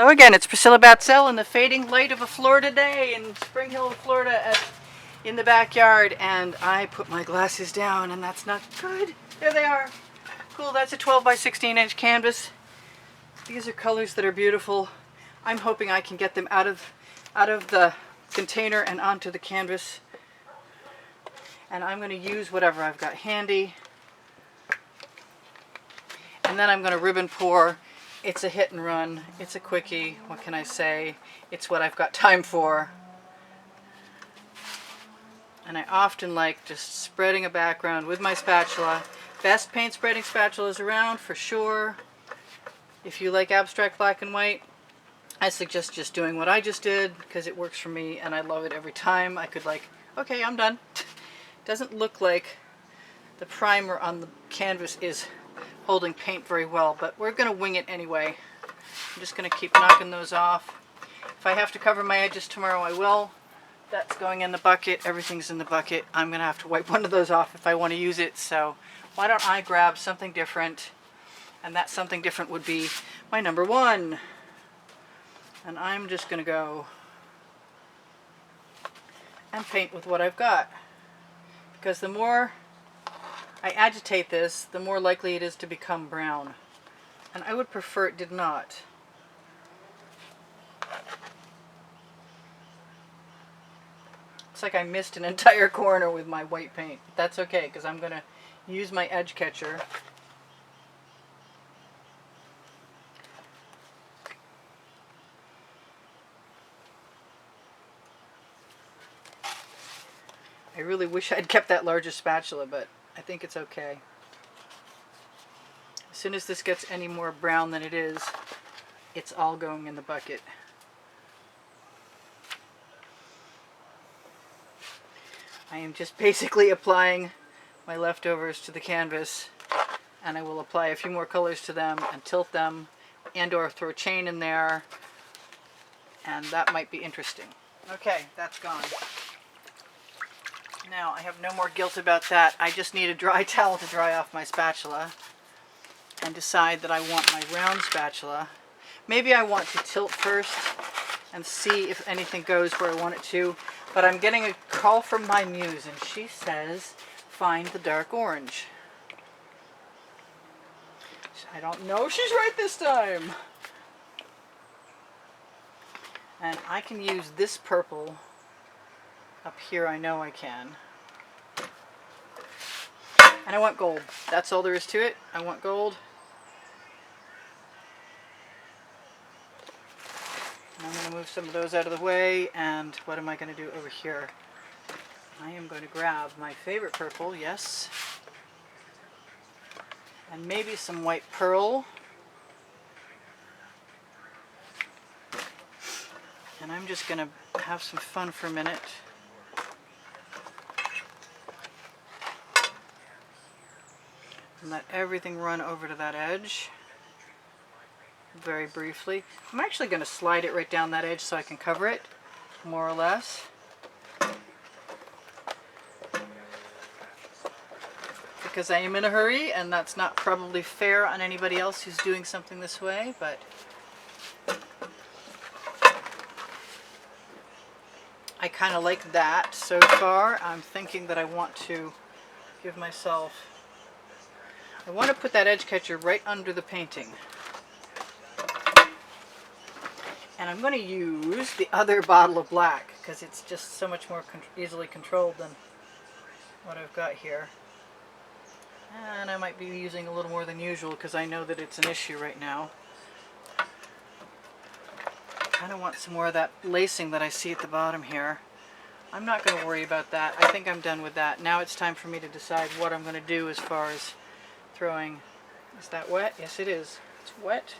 Hello again, it's Priscilla Batzell in the fading light of a Florida day in Spring Hill, Florida in the backyard, and I put my glasses down and that's not good. There they are. Cool, that's a 12 by 16 inch canvas. These are colors that are beautiful. I'm hoping I can get them out of the container and onto the canvas. And I'm going to use whatever I've got handy. And then I'm going to ribbon pour. It's a hit and run. It's a quickie. What can I say? It's what I've got time for. And I often like just spreading a background with my spatula. Best paint spreading spatulas around for sure. If you like abstract black and white, I suggest just doing what I just did because it works for me and I love it every time. I could okay, I'm done. Doesn't look like the primer on the canvas is holding paint very well, but we're going to wing it anyway. I'm just going to keep knocking those off. If I have to cover my edges tomorrow, I will. That's going in the bucket. Everything's in the bucket. I'm going to have to wipe one of those off if I want to use it, so why don't I grab something different, and that something different would be my number one. And I'm just going to go and paint with what I've got, because the more I agitate this, the more likely it is to become brown. And I would prefer it did not. It's like I missed an entire corner with my white paint. But that's okay, because I'm going to use my edge catcher. I really wish I'd kept that larger spatula, but I think it's okay. As soon as this gets any more brown than it is, it's all going in the bucket. I am just basically applying my leftovers to the canvas, and I will apply a few more colors to them and tilt them and or throw a chain in there, and that might be interesting. Okay, that's gone. Now, I have no more guilt about that. I just need a dry towel to dry off my spatula and decide that I want my round spatula. Maybe I want to tilt first and see if anything goes where I want it to, but I'm getting a call from my muse and she says, find the dark orange. I don't know if she's right this time. And I can use this purple up here, I know I can. And I want gold. That's all there is to it. I want gold. And I'm going to move some of those out of the way. And what am I going to do over here? I am going to grab my favorite purple, yes. And maybe some white pearl. And I'm just going to have some fun for a minute. And let everything run over to that edge very briefly. I'm actually going to slide it right down that edge so I can cover it, more or less. Because I am in a hurry, and that's not probably fair on anybody else who's doing something this way, but I kind of like that so far. I'm thinking that I want to give myself... I want to put that edge catcher right under the painting. And I'm going to use the other bottle of black because it's just so much more easily controlled than what I've got here. And I might be using a little more than usual because I know that it's an issue right now. I kind of want some more of that lacing that I see at the bottom here. I'm not going to worry about that. I think I'm done with that. Now it's time for me to decide what I'm going to do as far as throwing. Is that wet? Yes, it is. It's wet.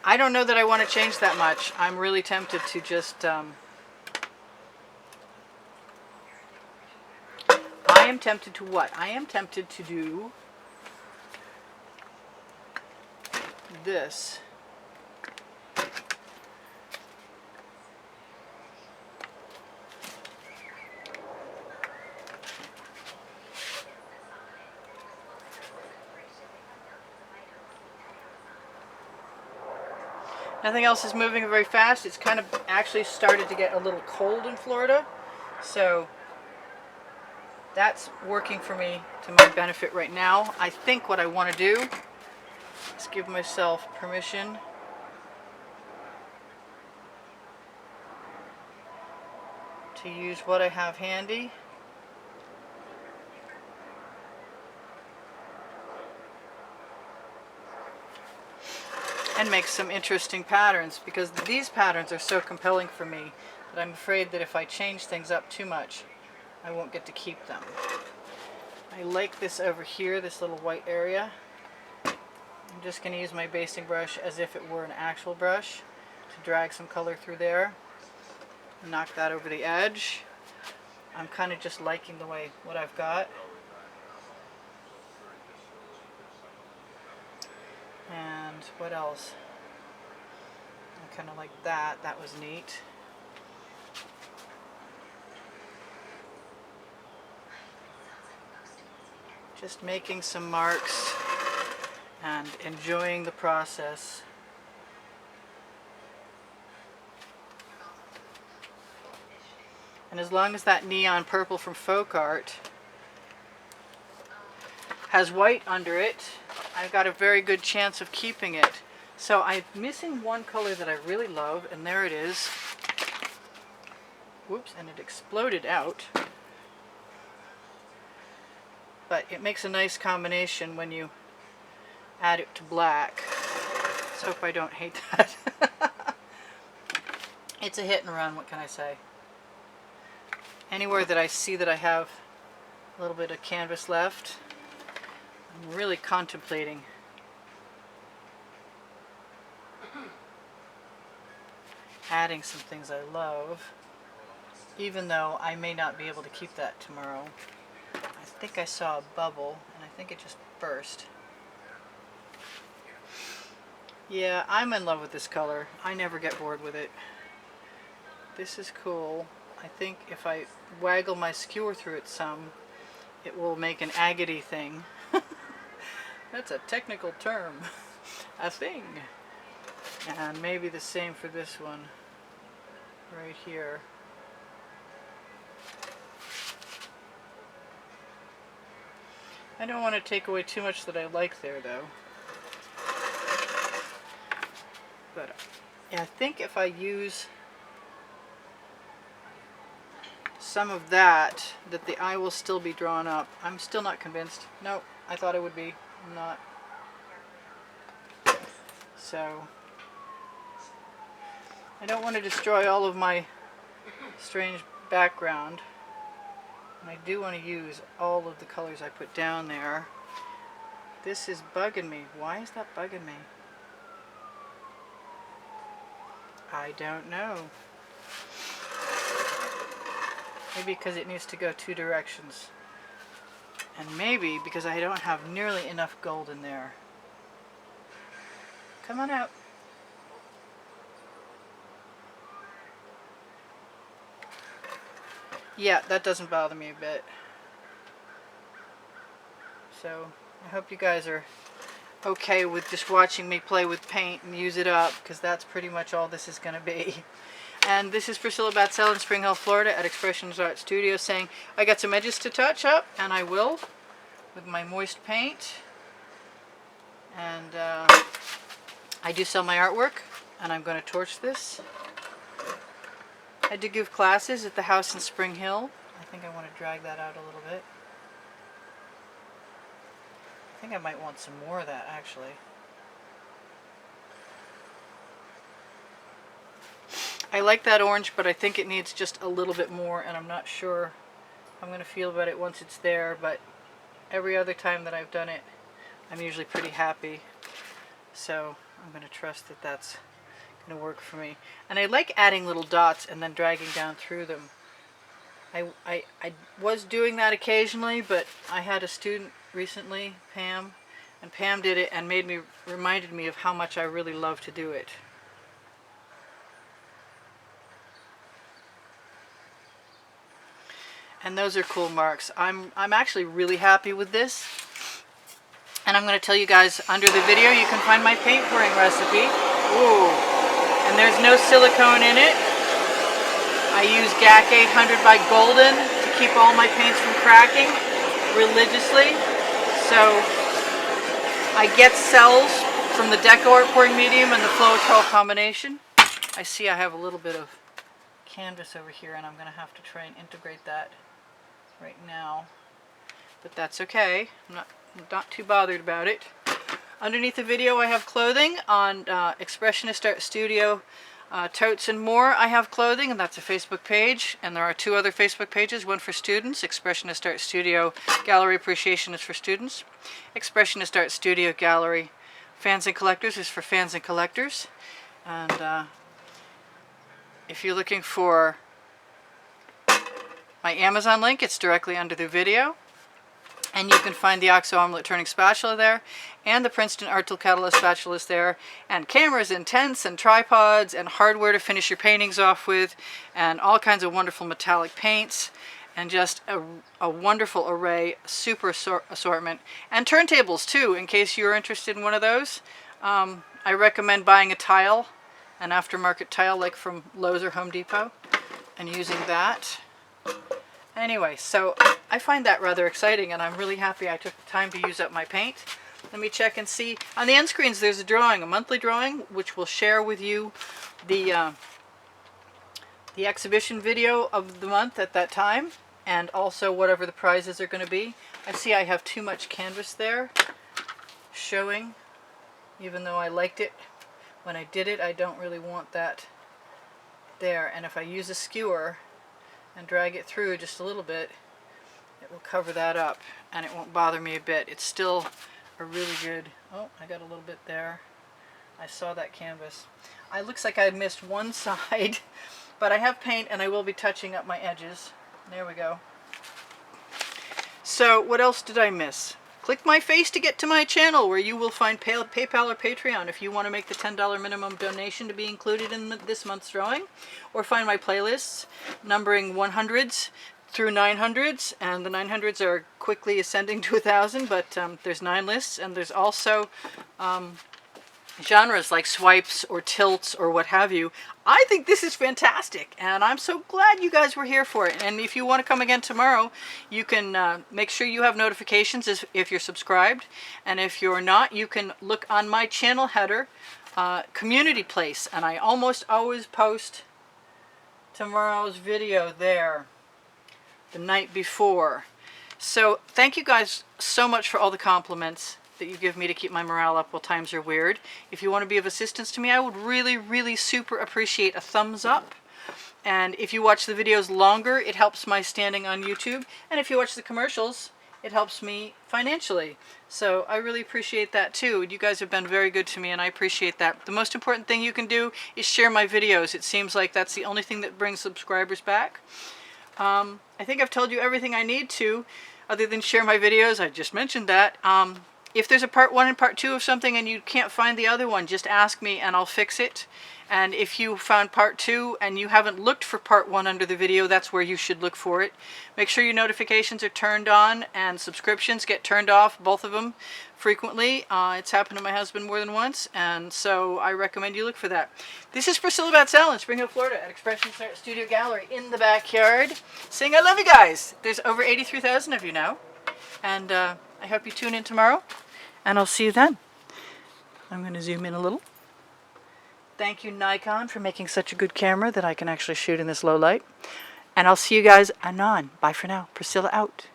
I don't know that I want to change that much. I'm really tempted to just... I am tempted to what? I am tempted to do this. Nothing else is moving very fast. It's kind of actually started to get a little cold in Florida, so that's working for me to my benefit right now. I think what I want to do is give myself permission to use what I have handy. And make some interesting patterns, because these patterns are so compelling for me that I'm afraid that if I change things up too much, I won't get to keep them. I like this over here, this little white area. I'm just going to use my basting brush as if it were an actual brush to drag some color through there. Knock that over the edge. I'm kind of just liking the way what I've got. And what else? I kind of like that. That was neat. Just making some marks and enjoying the process. And as long as that neon purple from Folk Art has white under it, I've got a very good chance of keeping it. So I'm missing one color that I really love, and there it is. Whoops, and it exploded out. But it makes a nice combination when you add it to black. Let's hope I don't hate that. It's a hit and run, what can I say? Anywhere that I see that I have a little bit of canvas left, I'm really contemplating adding some things I love, even though I may not be able to keep that tomorrow. I think I saw a bubble, and I think it just burst. Yeah, I'm in love with this color. I never get bored with it. This is cool. I think if I waggle my skewer through it some, it will make an agate thing. That's a technical term. A thing. And maybe the same for this one. Right here. I don't want to take away too much that I like there, though. But I think if I use some of that, that the eye will still be drawn up. I'm still not convinced. Nope, I thought it would be. I'm not. So I don't want to destroy all of my strange background. And I do want to use all of the colors I put down there. This is bugging me. Why is that bugging me? I don't know. Maybe because it needs to go two directions. And maybe because I don't have nearly enough gold in there. Come on out. Yeah, that doesn't bother me a bit. So I hope you guys are okay with just watching me play with paint and use it up, because that's pretty much all this is going to be. And this is Priscilla Batzell in Spring Hill, Florida at Expressionist Art Studio saying I got some edges to touch up, and I will with my moist paint. And I do sell my artwork, and I'm going to torch this. I do give classes at the house in Spring Hill. I think I want to drag that out a little bit. I think I might want some more of that, actually. I like that orange, but I think it needs just a little bit more, and I'm not sure how I'm going to feel about it once it's there, but every other time that I've done it, I'm usually pretty happy. So I'm going to trust that that's going to work for me. And I like adding little dots and then dragging down through them. I was doing that occasionally, but I had a student recently, Pam, and Pam did it and reminded me of how much I really love to do it. And those are cool marks. I'm actually really happy with this. And I'm going to tell you guys under the video you can find my paint pouring recipe. Ooh, and there's no silicone in it. I use GAC 800 by Golden to keep all my paints from cracking religiously. So I get cells from the Deco Art pouring medium and the Floetrol combination. I see I have a little bit of canvas over here, and I'm going to have to try and integrate that right now. But that's okay. I'm not too bothered about it. Underneath the video I have clothing on Expressionist Art Studio Totes and More. I have clothing, and that's a Facebook page, and there are 2 other Facebook pages, one for students, Expressionist Art Studio Gallery Appreciation is for students, Expressionist Art Studio Gallery Fans and Collectors is for fans and collectors. And if you're looking for my Amazon link, it's directly under the video. And you can find the OXO omelet turning spatula there, and the Princeton Art Tool Catalyst spatulas there, and cameras and tents and tripods and hardware to finish your paintings off with, and all kinds of wonderful metallic paints, and just a wonderful array, super assortment, and turntables too, in case you're interested in one of those. I recommend buying a tile, an aftermarket tile like from Lowe's or Home Depot, and using that. Anyway, so I find that rather exciting, and I'm really happy I took the time to use up my paint. Let me check and see. On the end screens there's a drawing, a monthly drawing, which will share with you the exhibition video of the month at that time, and also whatever the prizes are going to be. I see I have too much canvas there showing, even though I liked it when I did it. I don't really want that there, and if I use a skewer and drag it through just a little bit, it will cover that up and it won't bother me a bit. It's still a really good, oh, I got a little bit there. I saw that canvas. It looks like I missed one side, but I have paint and I will be touching up my edges. There we go. So what else did I miss? Click my face to get to my channel, where you will find PayPal or Patreon if you want to make the $10 minimum donation to be included in this month's drawing, or find my playlists numbering 100s through 900s, and the 900s are quickly ascending to 1,000, but there's 9 lists, and there's also genres like swipes or tilts or what have you. I think this is fantastic, and I'm so glad you guys were here for it. And if you want to come again tomorrow, you can make sure you have notifications if you're subscribed, and if you're not, you can look on my channel header, community place, and I almost always post tomorrow's video there the night before. So thank you guys so much for all the compliments that you give me to keep my morale up while times are weird. If you want to be of assistance to me, I would really super appreciate a thumbs up. And if you watch the videos longer, it helps my standing on YouTube. And if you watch the commercials, it helps me financially. So I really appreciate that too. You guys have been very good to me, and I appreciate that. The most important thing you can do is share my videos. It seems like that's the only thing that brings subscribers back. I think I've told you everything I need to, other than share my videos. I just mentioned that. If there's a part 1 and part 2 of something and you can't find the other one, just ask me and I'll fix it. And if you found part 2 and you haven't looked for part 1 under the video, that's where you should look for it. Make sure your notifications are turned on and subscriptions get turned off, both of them, frequently. It's happened to my husband more than once, and so I recommend you look for that. This is Priscilla Batzell in Spring Hill, Florida at Expressionist Art Studio Gallery in the backyard, saying I love you guys. There's over 83,000 of you now, and I hope you tune in tomorrow. And I'll see you then. I'm going to zoom in a little. Thank you, Nikon, for making such a good camera that I can actually shoot in this low light. And I'll see you guys anon. Bye for now. Priscilla out.